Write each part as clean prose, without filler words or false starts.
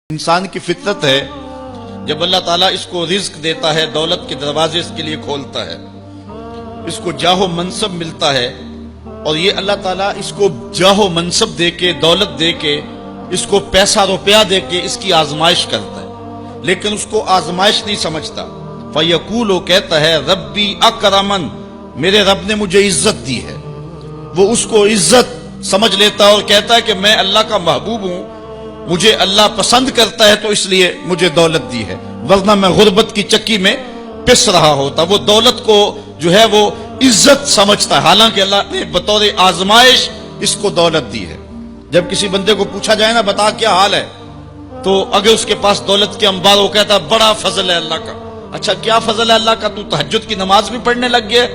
انسان کی فطرت ہے جب اللہ تعالیٰ اس کو رزق دیتا ہے، دولت کے دروازے اس کے لیے کھولتا ہے، اس کو جاہ و منصب ملتا ہے، اور یہ اللہ تعالیٰ اس کو جاہ و منصب دے کے، دولت دے کے، اس کو پیسہ روپیہ دے کے اس کی آزمائش کرتا ہے، لیکن اس کو آزمائش نہیں سمجھتا۔ فَيَقُولُ، وہ کہتا ہے ربی اکرمن، میرے رب نے مجھے عزت دی ہے، وہ اس کو عزت سمجھ لیتا اور کہتا ہے کہ میں اللہ کا محبوب ہوں، مجھے اللہ پسند کرتا ہے تو اس لیے مجھے دولت دی ہے، ورنہ میں غربت کی چکی میں پس رہا ہوتا۔ وہ دولت کو جو ہے وہ عزت سمجھتا ہے، حالانکہ اللہ نے بطور آزمائش اس کو دولت دی ہے۔ جب کسی بندے کو پوچھا جائے نا بتا کیا حال ہے، تو اگر اس کے پاس دولت کے انبار، وہ کہتا ہے بڑا فضل ہے اللہ کا۔ اچھا کیا فضل ہے اللہ کا؟ تو تہجد کی نماز بھی پڑھنے لگ گیا؟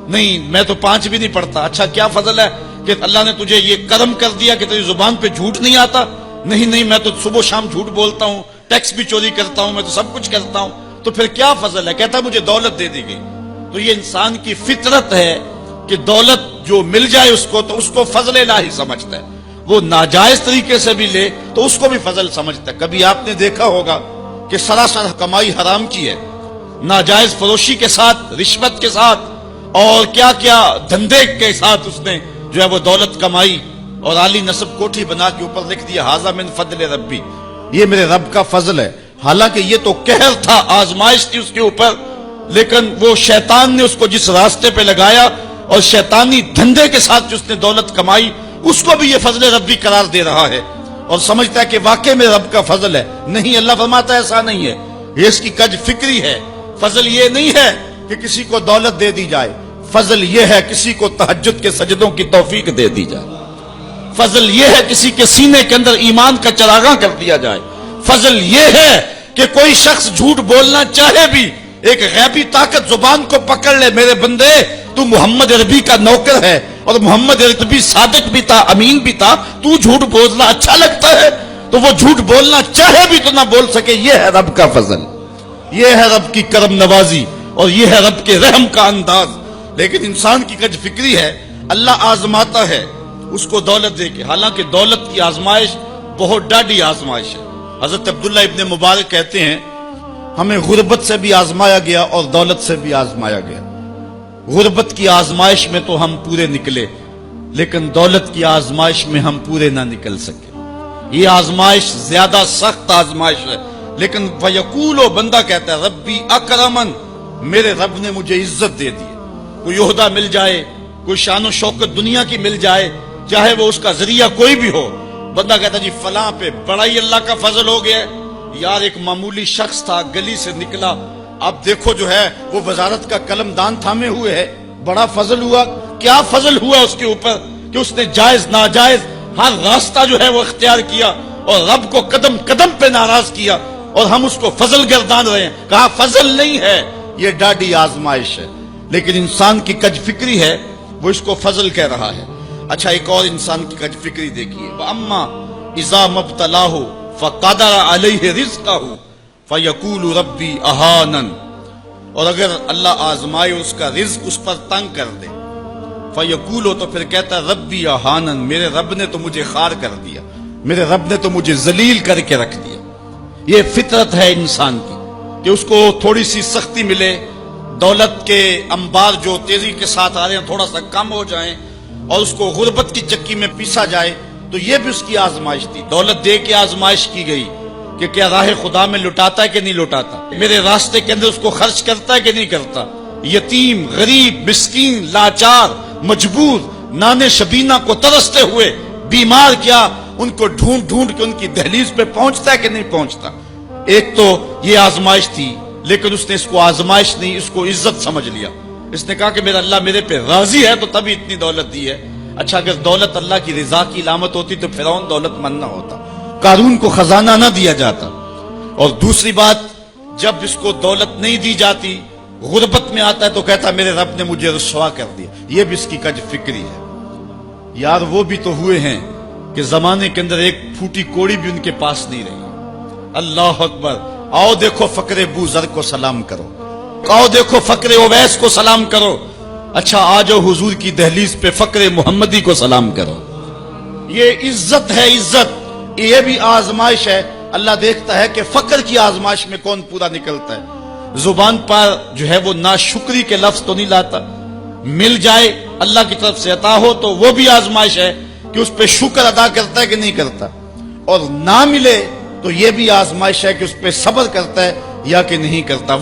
نہیں، میں تو 5 بھی نہیں پڑھتا۔ اچھا کیا فضل ہے کہ اللہ نے تجھے یہ کرم کر دیا کہ تیری زبان پہ جھوٹ نہیں آتا؟ نہیں، میں تو صبح شام جھوٹ بولتا ہوں، ٹیکس بھی چوری کرتا ہوں، میں تو سب کچھ کرتا ہوں۔ تو پھر کیا فضل ہے؟ کہتا ہے مجھے دولت دے دی گئی۔ تو یہ انسان کی فطرت ہے کہ دولت جو مل جائے اس کو تو اس کو فضل الہی سمجھتا ہے، وہ ناجائز طریقے سے بھی لے تو اس کو بھی فضل سمجھتا ہے۔ کبھی آپ نے دیکھا ہوگا کہ سراسر کمائی حرام کی ہے، ناجائز فروشی کے ساتھ، رشوت کے ساتھ اور کیا کیا دھندے کے ساتھ اس نے جو ہے وہ دولت کمائی، اور عالی نصب کوٹھی بنا کے اوپر لکھ دیا ھذا من فضل ربی، یہ میرے رب کا فضل ہے۔ حالانکہ یہ تو قہر تھا، آزمائش تھی اس کے اوپر، لیکن وہ شیطان نے اس کو جس راستے پہ لگایا اور شیطانی دھندے کے ساتھ جس نے دولت کمائی، اس کو بھی یہ فضل ربی قرار دے رہا ہے اور سمجھتا ہے کہ واقعی میں رب کا فضل ہے۔ نہیں، اللہ فرماتا ہے ایسا نہیں ہے، یہ اس کی کج فکری ہے۔ فضل یہ نہیں ہے کہ کسی کو دولت دے دی جائے، فضل یہ ہے کسی کو تہجد کے سجدوں کی توفیق دے دی جائے، فضل یہ ہے کسی کے سینے کے اندر ایمان کا چراغاں کر دیا جائے، فضل یہ ہے کہ کوئی شخص جھوٹ بولنا چاہے بھی ایک غیبی طاقت زبان کو پکڑ لے، میرے بندے تو محمد عربی کا نوکر ہے اور محمد عربی صادق بھی تھا، امین بھی تھا، تو جھوٹ بولنا اچھا لگتا ہے، تو وہ جھوٹ بولنا چاہے بھی تو نہ بول سکے۔ یہ ہے رب کا فضل، یہ ہے رب کی کرم نوازی، اور یہ ہے رب کے رحم کا انداز۔ لیکن انسان کی کج فکری ہے، اللہ آزماتا ہے اس کو دولت دے کے، حالانکہ دولت کی آزمائش بہت ڈاڈی آزمائش ہے۔ حضرت عبداللہ ابن مبارک کہتے ہیں ہمیں غربت سے بھی آزمایا گیا اور دولت سے بھی آزمایا گیا۔ غربت کی آزمائش میں تو ہم پورے نکلے، لیکن دولت کی آزمائش میں ہم پورے نہ نکل سکے۔ یہ آزمائش زیادہ سخت آزمائش ہے، لیکن فیقول، بندہ کہتا ہے ربی اکرمن، میرے رب نے مجھے عزت دے دی، کوئی عہدہ مل جائے، کوئی شان و شوکت دنیا کی مل جائے، چاہے وہ اس کا ذریعہ کوئی بھی ہو، بندہ کہتا جی فلاں پہ بڑا ہی اللہ کا فضل ہو گیا یار، ایک معمولی شخص تھا، گلی سے نکلا، اب دیکھو جو ہے وہ وزارت کا قلم دان تھامے ہوئے ہے، بڑا فضل ہوا۔ کیا فضل ہوا اس کے اوپر کہ اس نے جائز ناجائز ہر راستہ جو ہے وہ اختیار کیا اور رب کو قدم قدم پہ ناراض کیا، اور ہم اس کو فضل گردان رہے ہیں۔ کہا فضل نہیں ہے، یہ ڈاڈی آزمائش ہے، لیکن انسان کی کج فکری ہے، وہ اس کو فضل کہہ رہا ہے۔ اچھا ایک اور انسان کی کج فکری دیکھیے، وَأَمَّا إِذَا مَبْتَلَاهُ فَقَدَرَ عَلَيْهِ رِزْقَهُ فَيَقُولُ رَبِّي أَهَانَنِ، اور اگر اللہ آزمائے اس کا رزق اس پر تنگ کر دے، فَيَقُولُ، تو پھر کہتا ہے رَبِّي أَهَانَنِ، میرے رب نے تو مجھے خوار کر دیا، میرے رب نے تو مجھے ذلیل کر کے رکھ دیا۔ یہ فطرت ہے انسان کی کہ اس کو تھوڑی سی سختی ملے، دولت کے انبار جو تیزی کے ساتھ آ رہے ہیں تھوڑا سا کم ہو جائیں، اور اس کو غربت کی چکی میں پیسا جائے، تو یہ بھی اس کی آزمائش تھی۔ دولت دے کے آزمائش کی گئی کہ کیا راہ خدا میں لٹاتا ہے کہ نہیں لٹاتا، میرے راستے کے اندر اس کو خرچ کرتا ہے کہ نہیں کرتا۔ یتیم، غریب، مسکین، لاچار، مجبور، نانے شبینہ کو ترستے ہوئے، بیمار، کیا ان کو ڈھونڈ ڈھونڈ کے ان کی دہلیز پہ پہنچتا ہے کہ نہیں پہنچتا۔ ایک تو یہ آزمائش تھی، لیکن اس نے اس کو آزمائش نہیں، اس کو عزت سمجھ لیا۔ اس نے کہا کہ میرا اللہ میرے پہ راضی ہے تو تبھی اتنی دولت دی ہے۔ اچھا اگر دولت اللہ کی رضا کی علامت ہوتی تو فرعون دولت مند نہ ہوتا، قارون کو خزانہ نہ دیا جاتا۔ اور دوسری بات، جب اس کو دولت نہیں دی جاتی، غربت میں آتا ہے تو کہتا میرے رب نے مجھے رسوا کر دیا۔ یہ بھی اس کی کج فکری ہے۔ یار وہ بھی تو ہوئے ہیں کہ زمانے کے اندر ایک پھوٹی کوڑی بھی ان کے پاس نہیں رہی۔ اللہ اکبر، آؤ دیکھو فقر بو ذر کو سلام کرو، آؤ دیکھو فقر اویس کو سلام کرو، اچھا آ جاؤ حضور کی دہلیز پہ فقر محمدی کو سلام کرو۔ یہ عزت ہے، عزت، یہ بھی آزمائش ہے اللہ دیکھتا ہے کہ فقر کی آزمائش میں کون پورا نکلتا ہے. زبان پر جو ہے وہ ناشکری کے لفظ تو نہیں لاتا. مل جائے اللہ کی طرف سے عطا ہو تو وہ بھی آزمائش ہے کہ اس پہ شکر ادا کرتا ہے کہ نہیں کرتا, اور نہ ملے تو یہ بھی آزمائش ہے کہ اس پہ صبر کرتا ہے یا کہ نہیں کرتا.